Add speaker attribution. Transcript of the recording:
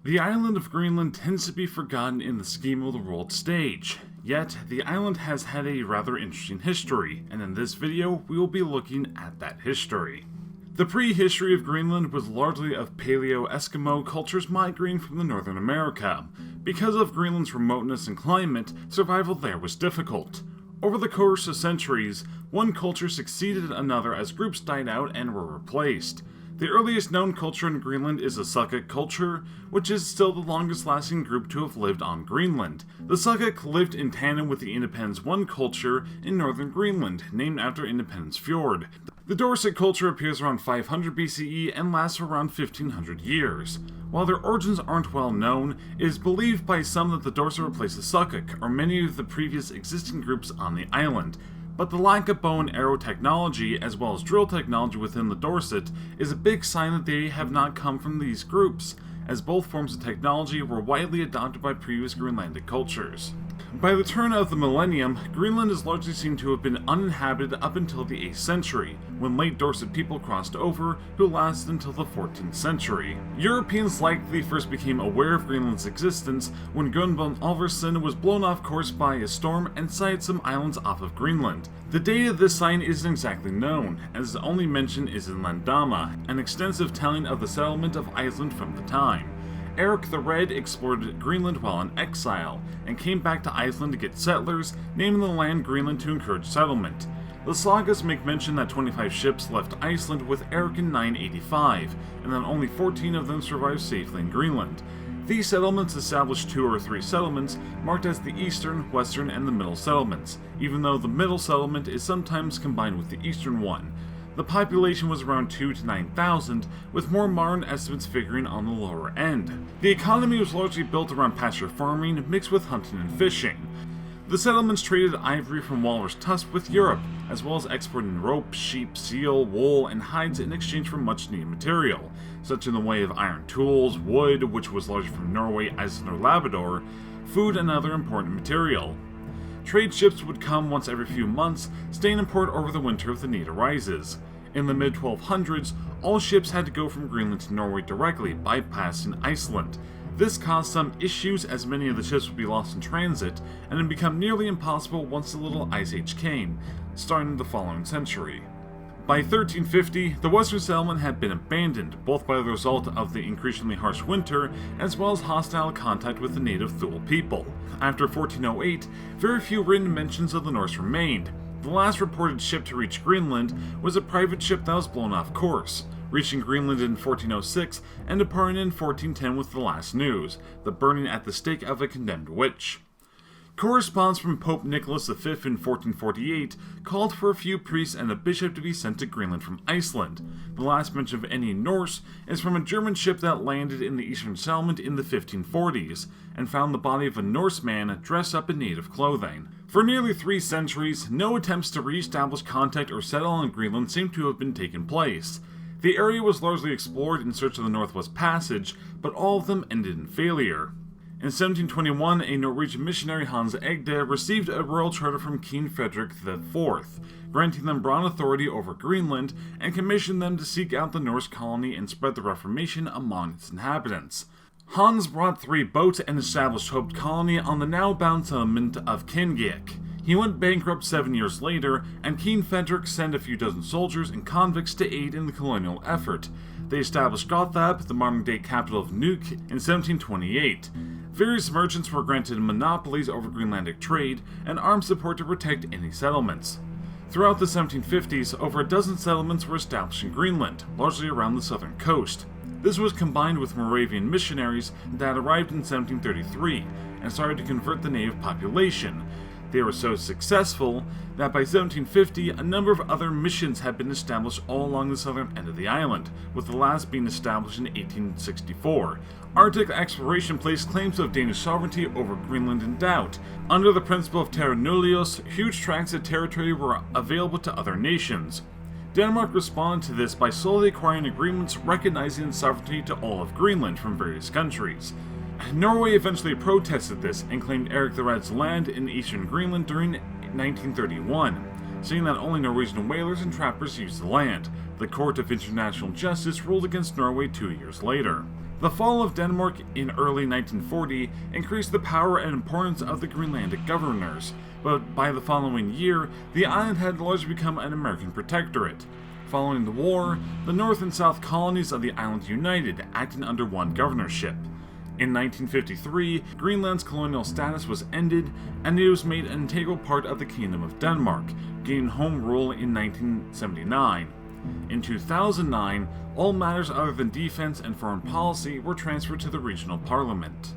Speaker 1: The island of Greenland tends to be forgotten in the scheme of the world stage, yet the island has had a rather interesting history, and in this video we will be looking at that history. The prehistory of Greenland was largely of Paleo-Eskimo cultures migrating from the Northern America. Because of Greenland's remoteness and climate, survival there was difficult. Over the course of centuries, one culture succeeded another as groups died out and were replaced. The earliest known culture in Greenland is the Saqqaq culture, which is still the longest lasting group to have lived on Greenland. The Saqqaq lived in tandem with the Independence I culture in northern Greenland, named after Independence Fjord. The Dorset culture appears around 500 BCE and lasts for around 1500 years. While their origins aren't well known, it is believed by some that the Dorset replaced the Saqqaq, or many of the previous existing groups on the island. But the lack of bow and arrow technology, as well as drill technology within the Dorset, is a big sign that they have not come from these groups, as both forms of technology were widely adopted by previous Greenlandic cultures. By the turn of the millennium, Greenland is largely seen to have been uninhabited up until the 8th century, when late Dorset people crossed over, who lasted until the 14th century. Europeans likely first became aware of Greenland's existence when Gunnvon Alvarsson was blown off course by a storm and sighted some islands off of Greenland. The date of this sign isn't exactly known, as the only mention is in Landama, an extensive telling of the settlement of Iceland from the time. Eric the Red explored Greenland while in exile, and came back to Iceland to get settlers, naming the land Greenland to encourage settlement. The sagas make mention that 25 ships left Iceland with Eric in 985, and that only 14 of them survived safely in Greenland. These settlements established 2 or 3 settlements, marked as the Eastern, Western, and the Middle settlements, even though the Middle settlement is sometimes combined with the Eastern one. The population was around 2,000 to 9,000, with more modern estimates figuring on the lower end. The economy was largely built around pasture farming mixed with hunting and fishing. The settlements traded ivory from walrus tusks with Europe, as well as exporting rope, sheep, seal, wool, and hides in exchange for much needed material, such in the way of iron tools, wood, which was largely from Norway, Iceland, or Labrador, food, and other important material. Trade ships would come once every few months, staying in port over the winter if the need arises. In the mid-1200s, all ships had to go from Greenland to Norway directly, bypassing Iceland. This caused some issues as many of the ships would be lost in transit, and had become nearly impossible once the Little Ice Age came, starting the following century. By 1350, the western settlement had been abandoned, both by the result of the increasingly harsh winter, as well as hostile contact with the native Thule people. After 1408, very few written mentions of the Norse remained. The last reported ship to reach Greenland was a private ship that was blown off course, reaching Greenland in 1406 and departing in 1410 with the last news, the burning at the stake of a condemned witch. Correspondence from Pope Nicholas V in 1448 called for a few priests and a bishop to be sent to Greenland from Iceland. The last mention of any Norse is from a German ship that landed in the eastern settlement in the 1540s, and found the body of a Norseman dressed up in native clothing. For nearly 3 centuries, no attempts to re-establish contact or settle on Greenland seem to have been taken place. The area was largely explored in search of the Northwest Passage, but all of them ended in failure. In 1721, a Norwegian missionary, Hans Egde, received a royal charter from King Frederick IV, granting them broad authority over Greenland, and commissioned them to seek out the Norse colony and spread the Reformation among its inhabitants. Hans brought 3 boats and established Hope Colony on the now-bound settlement of Kingiak. He went bankrupt 7 years later, and King Frederick sent a few dozen soldiers and convicts to aid in the colonial effort. They established Gotthab, the modern-day capital of Nuuk, in 1728. Various merchants were granted monopolies over Greenlandic trade and armed support to protect any settlements. Throughout the 1750s, over a dozen settlements were established in Greenland, largely around the southern coast. This was combined with Moravian missionaries that arrived in 1733 and started to convert the native population. They were so successful that by 1750 a number of other missions had been established all along the southern end of the island, with the last being established in 1864. Arctic exploration placed claims of Danish sovereignty over Greenland in doubt. Under the principle of terra nullius, huge tracts of territory were available to other nations. Denmark responded to this by slowly acquiring agreements recognizing sovereignty to all of Greenland from various countries. Norway eventually protested this and claimed Erik the Red's land in eastern Greenland during 1931, saying that only Norwegian whalers and trappers used the land. The Court of International Justice ruled against Norway 2 years later. The fall of Denmark in early 1940 increased the power and importance of the Greenlandic governors, but by the following year, the island had largely become an American protectorate. Following the war, the North and South colonies of the island united, acting under one governorship. In 1953, Greenland's colonial status was ended, and it was made an integral part of the Kingdom of Denmark, gaining home rule in 1979. In 2009, all matters other than defense and foreign policy were transferred to the regional parliament.